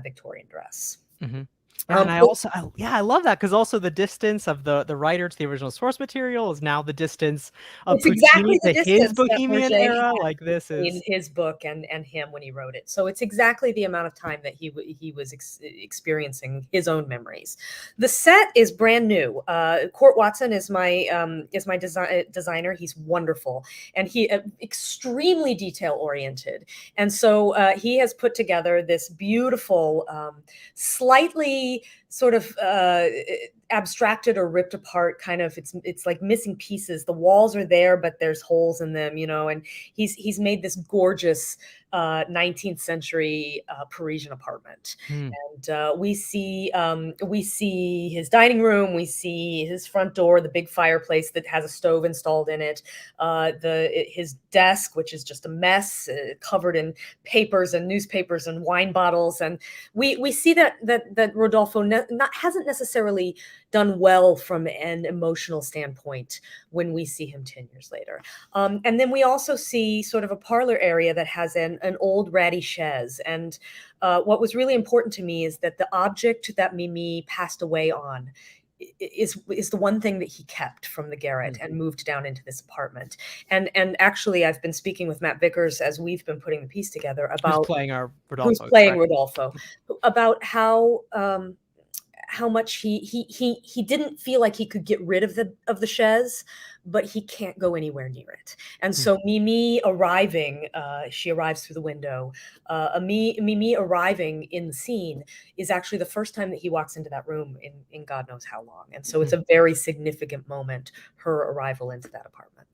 Speaker 2: Victorian dress.
Speaker 1: Mhm. Yeah, and
Speaker 2: Um,
Speaker 1: I
Speaker 2: but
Speaker 1: also I love that because also the distance of the writer to the original source material is now the distance of
Speaker 2: it's
Speaker 1: Puccini
Speaker 2: exactly the
Speaker 1: to his
Speaker 2: distance that
Speaker 1: Bohemian
Speaker 2: Hergé
Speaker 1: era,
Speaker 2: had
Speaker 1: like, this
Speaker 2: between
Speaker 1: is
Speaker 2: his book and him when he wrote it. So it's exactly the amount of time that he was experiencing his own memories. The set is brand new. Court Watson is my designer. He's wonderful, and he extremely detail oriented. And so he has put together this beautiful, slightly sort of abstracted or ripped apart kind of, it's like missing pieces. The walls are there but there's holes in them, and he's made this gorgeous 19th century Parisian apartment.
Speaker 1: Hmm,
Speaker 2: And we see his dining room, we see his front door, the big fireplace that has a stove installed in it, his desk, which is just a mess, covered in papers and newspapers and wine bottles. And we see that Rodolfo hasn't necessarily done well from an emotional standpoint when we see him 10 years later. And then we also see sort of a parlor area that has an old ratty chaise. And what was really important to me is that the object that Mimi passed away on is the one thing that he kept from the garret
Speaker 1: hmm.
Speaker 2: and moved down into this apartment. And actually, I've been speaking with Matt Vickers as we've been putting the piece together
Speaker 1: Who's
Speaker 2: about
Speaker 1: playing our
Speaker 2: who's
Speaker 1: Rodolfo,
Speaker 2: playing
Speaker 1: correct?
Speaker 2: Rodolfo, about how much he didn't feel like he could get rid of the chaise, but he can't go anywhere near it. And
Speaker 1: Hmm,
Speaker 2: so Mimi arriving, she arrives through the window. Mimi arriving in the scene is actually the first time that he walks into that room in God knows how long. And so it's
Speaker 1: mhm.
Speaker 2: a very significant moment, her arrival into that apartment.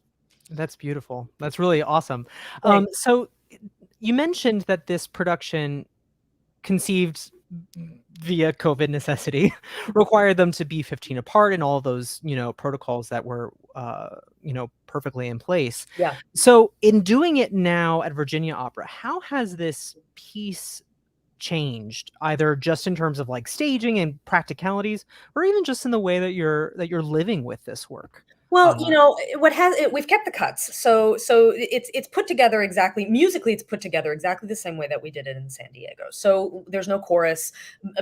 Speaker 1: That's beautiful. That's really awesome.
Speaker 2: Thanks.
Speaker 1: So you mentioned that this production conceived via COVID necessity required them to be 15 apart and all those, protocols that were, perfectly in place.
Speaker 2: Yeah.
Speaker 1: So in doing it now at Virginia Opera, how has this piece changed, either just in terms of like staging and practicalities, or even just in the way that you're living with this work?
Speaker 2: Well,
Speaker 1: Uh,
Speaker 2: we've kept the cuts. So it's put together exactly musically, it's put together exactly the same way that we did it in San Diego. So there's no chorus.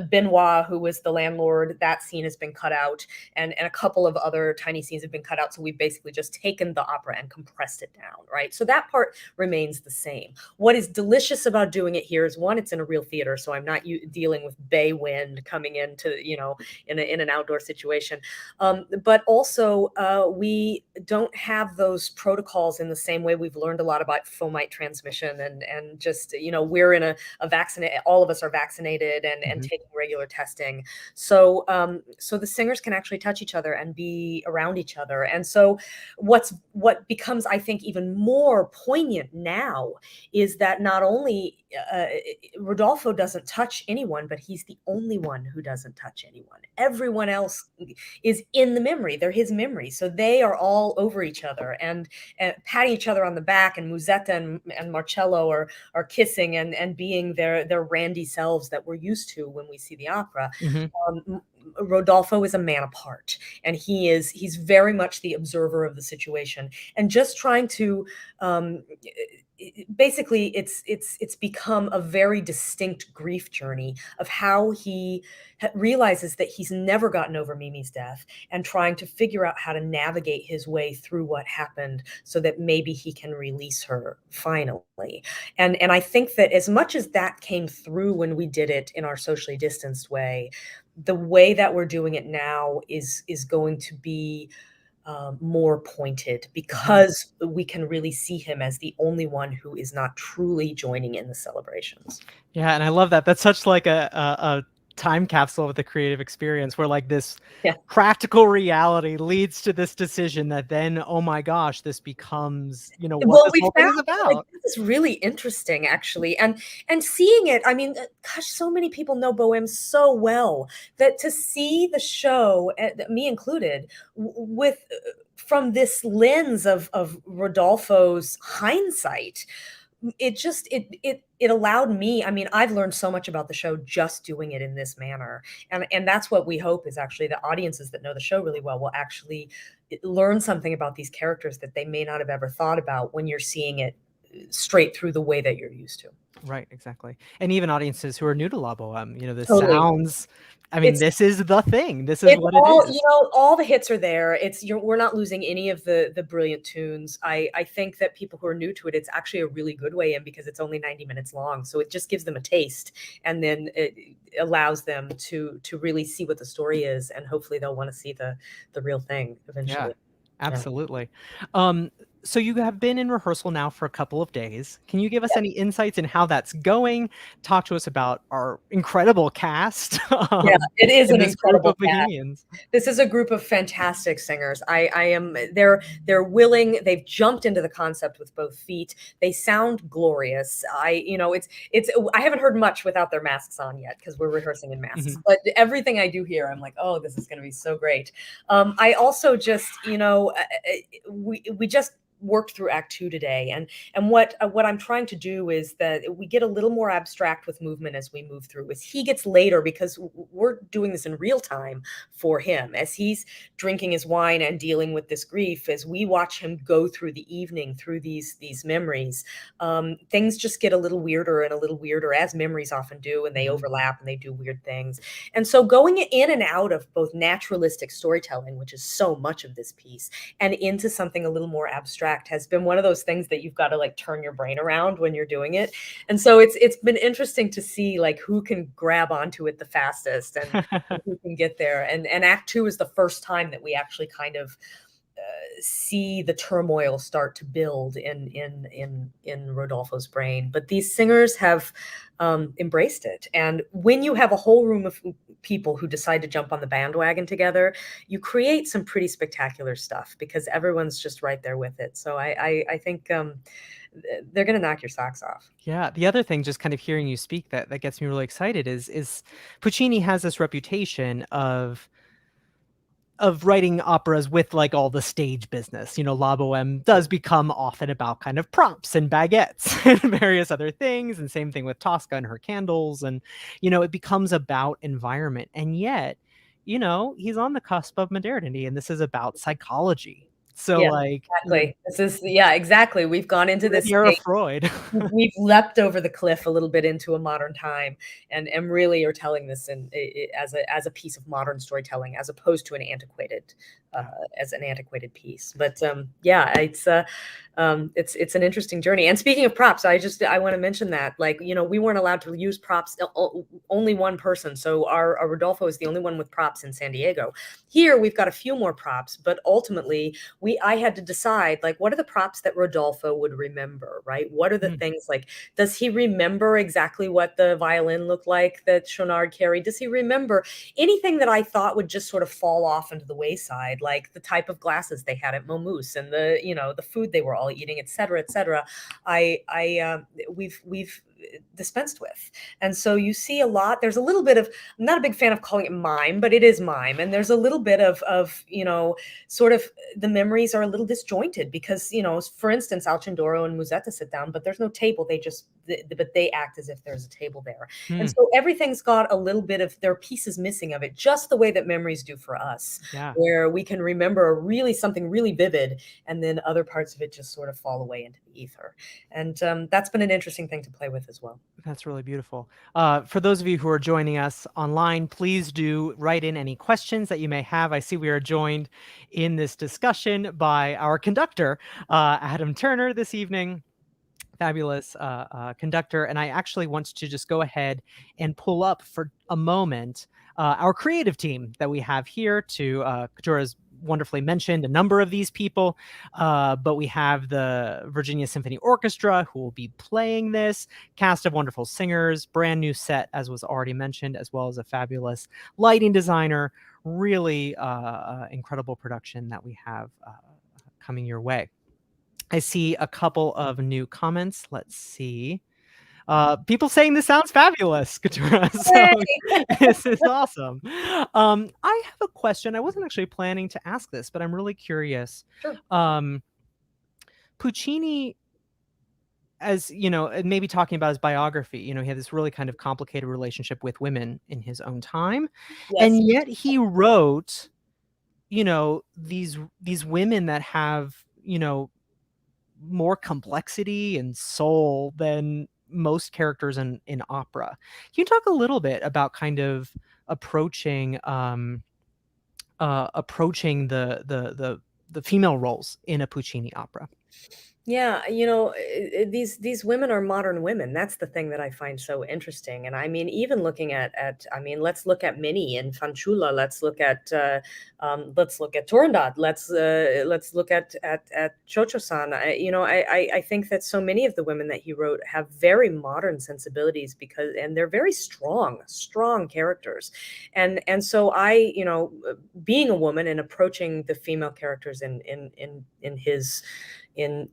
Speaker 2: Benoit, who was the landlord, that scene has been cut out, and a couple of other tiny scenes have been cut out. So we've basically just taken the opera and compressed it down, right? So that part remains the same. What is delicious about doing it here is, one, it's in a real theater, so I'm not dealing with bay wind coming into, in an outdoor situation. But also, we don't have those protocols in the same way. We've learned a lot about fomite transmission, and just, we're in a vaccinate. All of us are vaccinated and
Speaker 1: Mhm.
Speaker 2: taking regular testing. So so the singers can actually touch each other and be around each other. And so what becomes, I think, even more poignant now is that not only Rodolfo doesn't touch anyone, but he's the only one who doesn't touch anyone. Everyone else is in the memory. They're his memory. So they are all over each other and patting each other on the back, and Musetta and Marcello are kissing and being their randy selves that we're used to when we see the opera.
Speaker 1: Mhm.
Speaker 2: Rodolfo is a man apart, and he's very much the observer of the situation, and just trying to basically it's become a very distinct grief journey of how he realizes that he's never gotten over Mimi's death, and trying to figure out how to navigate his way through what happened so that maybe he can release her finally. And I think that as much as that came through when we did it in our socially distanced way, the way that we're doing it now is going to be more pointed,
Speaker 1: Mhm.
Speaker 2: because we can really see him as the only one who is not truly joining in the celebrations.
Speaker 1: Yeah, and I love that. That's such like a time capsule of the creative experience where like this
Speaker 2: Yeah.
Speaker 1: practical reality leads to this decision that then, oh my gosh, this becomes, what
Speaker 2: Well,
Speaker 1: this
Speaker 2: we
Speaker 1: whole thing
Speaker 2: found
Speaker 1: is
Speaker 2: like
Speaker 1: about.
Speaker 2: this is really interesting, actually, and seeing it. I mean, gosh, so many people know Bohème so well that to see the show, me included, with from this lens of Rodolfo's hindsight, it just it allowed me. I mean, I've learned so much about the show just doing it in this manner, and that's what we hope is actually the audiences that know the show really well will actually learn something about these characters that they may not have ever thought about when you're seeing it straight through the way that you're used to.
Speaker 1: Right, exactly. And even audiences who are new to La Boheme, this
Speaker 2: Totally.
Speaker 1: sounds, I mean,
Speaker 2: It's
Speaker 1: this is the thing. This is
Speaker 2: it's
Speaker 1: what it
Speaker 2: all,
Speaker 1: is.
Speaker 2: all the hits are there. We're not losing any of the brilliant tunes. I think that people who are new to it, it's actually a really good way in, because it's only 90 minutes long. So it just gives them a taste, and then it allows them to really see what the story is, and hopefully they'll want to see the real thing
Speaker 1: Yeah,
Speaker 2: eventually. Yeah.
Speaker 1: absolutely. Um, so you have been in rehearsal now for a couple of days. Can you give us any insights in how that's going? Talk to us about our incredible cast,
Speaker 2: Yeah, it is
Speaker 1: and
Speaker 2: an
Speaker 1: this group of
Speaker 2: incredible cast.
Speaker 1: Bohemians.
Speaker 2: This is a group of fantastic singers. I am they're willing. They've jumped into the concept with both feet. They sound glorious. It's I haven't heard much without their masks on yet, because we're rehearsing in masks.
Speaker 1: Mhm,
Speaker 2: But everything I do hear, I'm like, oh, this is going to be so great. I also just, we just worked through Act Two today, and what I'm trying to do is that we get a little more abstract with movement as we move through. As he gets later, because we're doing this in real time for him, as he's drinking his wine and dealing with this grief, as we watch him go through the evening through these memories, things just get a little weirder and a little weirder, as memories often do, and they
Speaker 1: mhm.
Speaker 2: overlap and they do weird things. And so going in and out of both naturalistic storytelling, which is so much of this piece, and into something a little more abstract has been one of those things that you've got to like turn your brain around when you're doing it. And so it's been interesting to see like who can grab onto it the fastest, and who can get there. And Act Two is the first time that we actually kind of see the turmoil start to build in Rodolfo's brain. But these singers have embraced it, and when you have a whole room of people who decide to jump on the bandwagon together, you create some pretty spectacular stuff, because everyone's just right there with it. So I think they're going to knock your socks off.
Speaker 1: Yeah, the other thing, just kind of hearing you speak, that gets me really excited is Puccini has this reputation of writing operas with, like, all the stage business. La Boheme does become often about kind of props and baguettes and various other things, and same thing with Tosca and her candles, and, it becomes about environment, and yet, he's on the cusp of modernity, and this is about psychology. So,
Speaker 2: Yeah,
Speaker 1: like,
Speaker 2: exactly. This is, yeah, exactly. We've gone into
Speaker 1: we're in
Speaker 2: this
Speaker 1: the era of
Speaker 2: space.
Speaker 1: Freud.
Speaker 2: We've leapt over the cliff a little bit into a modern time, and really are telling this as a piece of modern storytelling, as opposed to uh,
Speaker 1: Yeah.
Speaker 2: an antiquated piece. But yeah, it's an interesting journey. And speaking of props, I want to mention that, like, we weren't allowed to use props. Only one person. So our Rodolfo is the only one with props in San Diego. Here we've got a few more props, but ultimately I had to decide, like, what are the props that Rodolfo would remember, right? What are the
Speaker 1: Mm.
Speaker 2: things like, does he remember exactly what the violin looked like that Schonard carried? Does he remember anything that I thought would just sort of fall off into the wayside, like the type of glasses they had at Momus and the food they were all eating, et cetera, et cetera. We've dispensed with. And so you see a lot, there's a little bit of, I'm not a big fan of calling it mime, but it is mime. And there's a little bit of sort of the memories are a little disjointed because, for instance, Alcindoro and Musetta sit down, but there's no table. But they act as if there's a table there. And
Speaker 1: Mm.
Speaker 2: so everything's got a little bit of, there are pieces missing of it, just the way that memories do for us,
Speaker 1: Yeah.
Speaker 2: where we can remember something really vivid, and then other parts of it just sort of fall away into the ether. And that's been an interesting thing to play with as well.
Speaker 1: That's really beautiful. For those of you who are joining us online, please do write in any questions that you may have. I see we are joined in this discussion by our conductor, Adam Turner, this evening. Fabulous conductor. And I actually want to just go ahead and pull up for a moment our creative team that we have here to Katura's wonderfully mentioned a number of these people, but we have the Virginia Symphony Orchestra who will be playing this, cast of wonderful singers, brand new set, as was already mentioned, as well as a fabulous lighting designer. Really incredible production that we have coming your way. I see a couple of new comments. Let's see. People saying this sounds fabulous, Katura. So this is awesome. I have a question. I wasn't actually planning to ask this, but I'm really curious.
Speaker 2: Sure.
Speaker 1: Puccini, as you know, maybe talking about his biography, he had this really kind of complicated relationship with women in his own time.
Speaker 2: Yes.
Speaker 1: And yet he wrote, these women that have, more complexity and soul than most characters in opera. Can you talk a little bit about kind of approaching the female roles in a Puccini opera?
Speaker 2: Yeah, these women are modern women. That's the thing that I find so interesting. And I mean, even looking at I mean, let's look at Minnie and Fanciulla. Let's look at Turandot. Let's look at Chocho-san. I think that so many of the women that he wrote have very modern sensibilities and they're very strong characters. And so being a woman and approaching the female characters in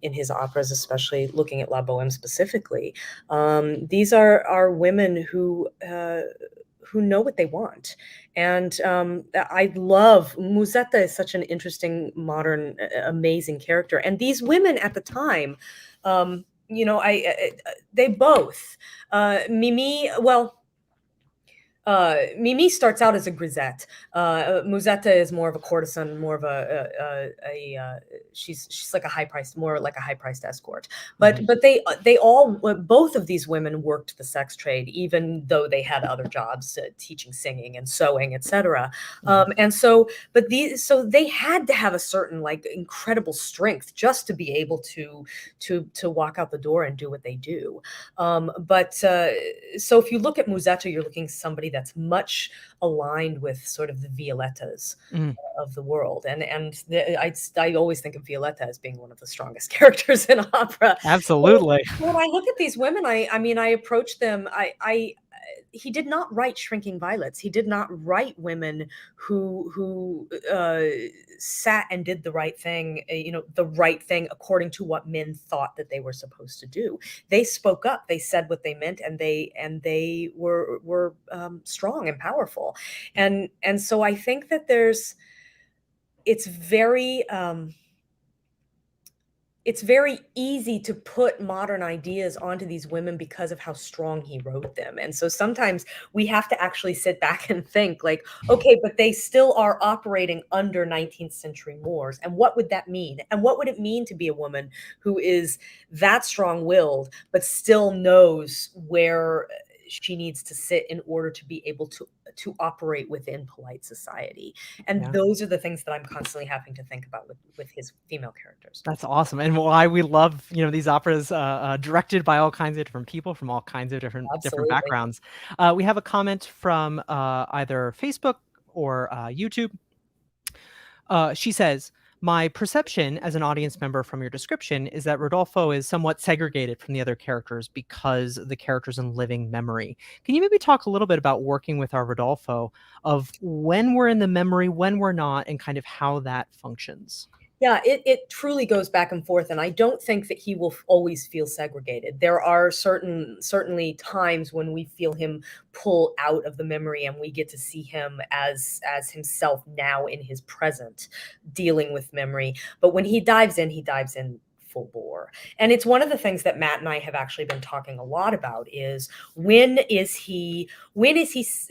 Speaker 2: his operas, especially looking at La Bohème specifically. These are women who know what they want. And I love Musetta is such an interesting, modern, amazing character. And these women at the time, they both, Mimi, well, Mimi starts out as a grisette. Musetta is more of a courtesan, more of she's like a more like a high priced escort. But they all both of these women worked the sex trade, even though they had other jobs, teaching singing and sewing, etc. And so they had to have a certain like incredible strength just to be able to walk out the door and do what they do. So if you look at Musetta, you're looking at somebody that's much aligned with sort of the Violettas of the world. And I always think of Violetta as being one of the strongest characters in opera.
Speaker 1: Absolutely.
Speaker 2: So when I look at these women, I approach them, he did not write Shrinking Violets. He did not write women who sat and did the right thing, the right thing according to what men thought that they were supposed to do. They spoke up. They said what they meant, and they were strong and powerful. And so I think that it's very easy to put modern ideas onto these women because of how strong he wrote them. And so sometimes we have to actually sit back and think like, okay, but they still are operating under 19th century mores. And what would that mean? And what would it mean to be a woman who is that strong-willed, but still knows where she needs to sit in order to be able to operate within polite society? And those are the things that I'm constantly having to think about with his female characters.
Speaker 1: That's awesome. And why we love, these operas directed by all kinds of different people from all kinds of different backgrounds. We have a comment from either Facebook or YouTube. She says, My perception as an audience member from your description is that Rodolfo is somewhat segregated from the other characters because the character's in living memory. Can you maybe talk a little bit about working with our Rodolfo of when we're in the memory, when we're not, and kind of how that functions?
Speaker 2: Yeah, it truly goes back and forth, and I don't think that he will always feel segregated. There are certainly times when we feel him pull out of the memory, and we get to see him as himself now in his present, dealing with memory. But when he dives in full bore. And it's one of the things that Matt and I have actually been talking a lot about is when is he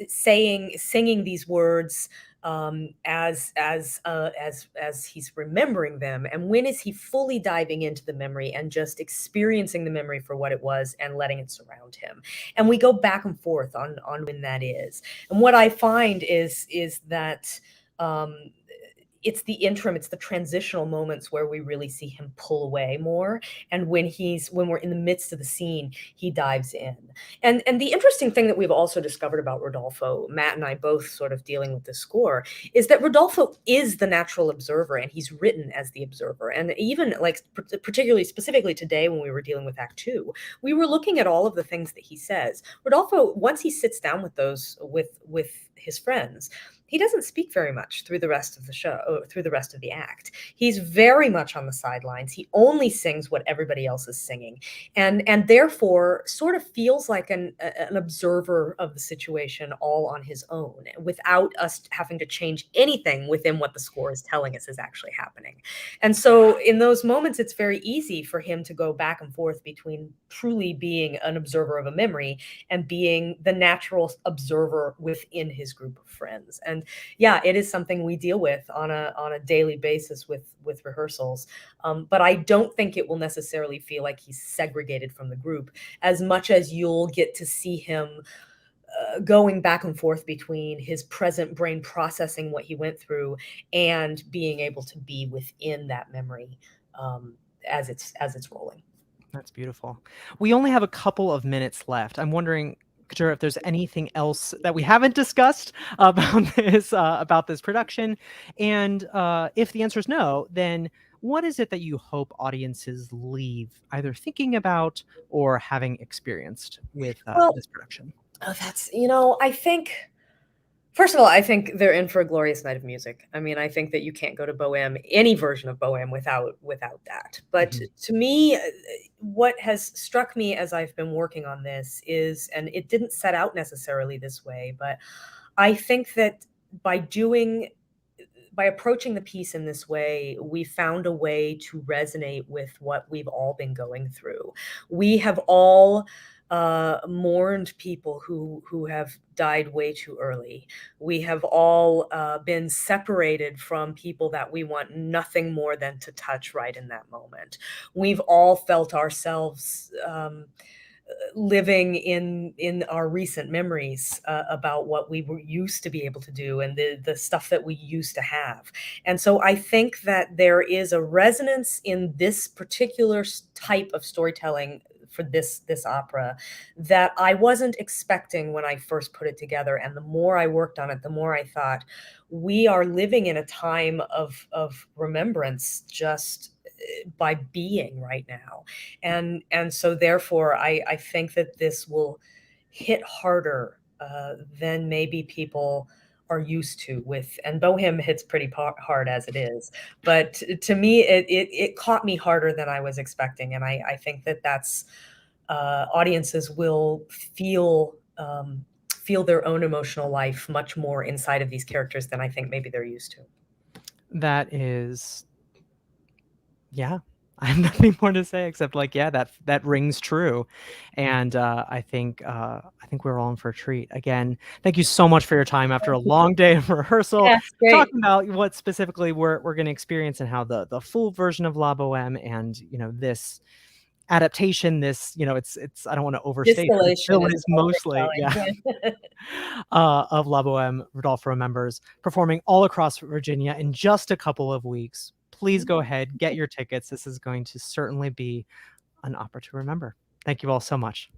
Speaker 2: singing these words as he's remembering them, and when is he fully diving into the memory and just experiencing the memory for what it was and letting it surround him. And we go back and forth on when that is. And what I find is that um, it's the interim, it's the transitional moments where we really see him pull away more. And when we're in the midst of the scene, he dives in. And the interesting thing that we've also discovered about Rodolfo, Matt and I both sort of dealing with the score, is that Rodolfo is the natural observer, and he's written as the observer. And even like particularly specifically today when we were dealing with Act Two, we were looking at all of the things that he says. Rodolfo, once he sits down with those with his friends, he doesn't speak very much through the rest of the show, through the rest of the act. He's very much on the sidelines. He only sings what everybody else is singing, and therefore sort of feels like an observer of the situation all on his own, without us having to change anything within what the score is telling us is actually happening. And so in those moments, it's very easy for him to go back and forth between truly being an observer of a memory and being the natural observer within his group of friends. And yeah, it is something we deal with on a daily basis with rehearsals. But I don't think it will necessarily feel like he's segregated from the group, as much as you'll get to see him going back and forth between his present brain processing what he went through and being able to be within that memory as it's rolling.
Speaker 1: That's beautiful. We only have a couple of minutes left. I'm wondering, Katura, if there's anything else that we haven't discussed about this production, and if the answer is no, then what is it that you hope audiences leave either thinking about or having experienced with
Speaker 2: Well,
Speaker 1: this production?
Speaker 2: I think, first of all, I think they're in for a glorious night of music. I mean, I think that you can't go to Bohème, any version of Bohème, without that. But
Speaker 1: Mhm.
Speaker 2: to me, what has struck me as I've been working on this is, and it didn't set out necessarily this way, but I think that by doing by approaching the piece in this way, we found a way to resonate with what we've all been going through. We have all mourned people who have died way too early. We have all been separated from people that we want nothing more than to touch right in that moment. We've all felt ourselves living in our recent memories about what we were used to be able to do and the stuff that we used to have. And so I think that there is a resonance in this particular type of storytelling for this opera that I wasn't expecting when I first put it together. And the more I worked on it, the more I thought we are living in a time of remembrance just by being right now. And so therefore I think that this will hit harder than maybe people are used to with, and Bohem hits pretty hard as it is, but to me it caught me harder than I was expecting. And I think that that's audiences will feel their own emotional life much more inside of these characters than I think maybe they're used to.
Speaker 1: That is, yeah. I have nothing more to say except like, yeah, that rings true, and I think we're all in for a treat. Again, thank you so much for your time after a long day of rehearsal,
Speaker 2: Yeah, it's great.
Speaker 1: talking about what specifically we're going to experience and how the full version of La Boheme and this adaptation, this it's I don't want to overstate, but it
Speaker 2: Distillation
Speaker 1: still
Speaker 2: is
Speaker 1: is
Speaker 2: what
Speaker 1: mostly,
Speaker 2: we're
Speaker 1: yeah,
Speaker 2: telling. Yeah.
Speaker 1: of La Boheme, Rodolfo Remembers, performing all across Virginia in just a couple of weeks. Please go ahead, get your tickets. This is going to certainly be an opera to remember. Thank you all so much.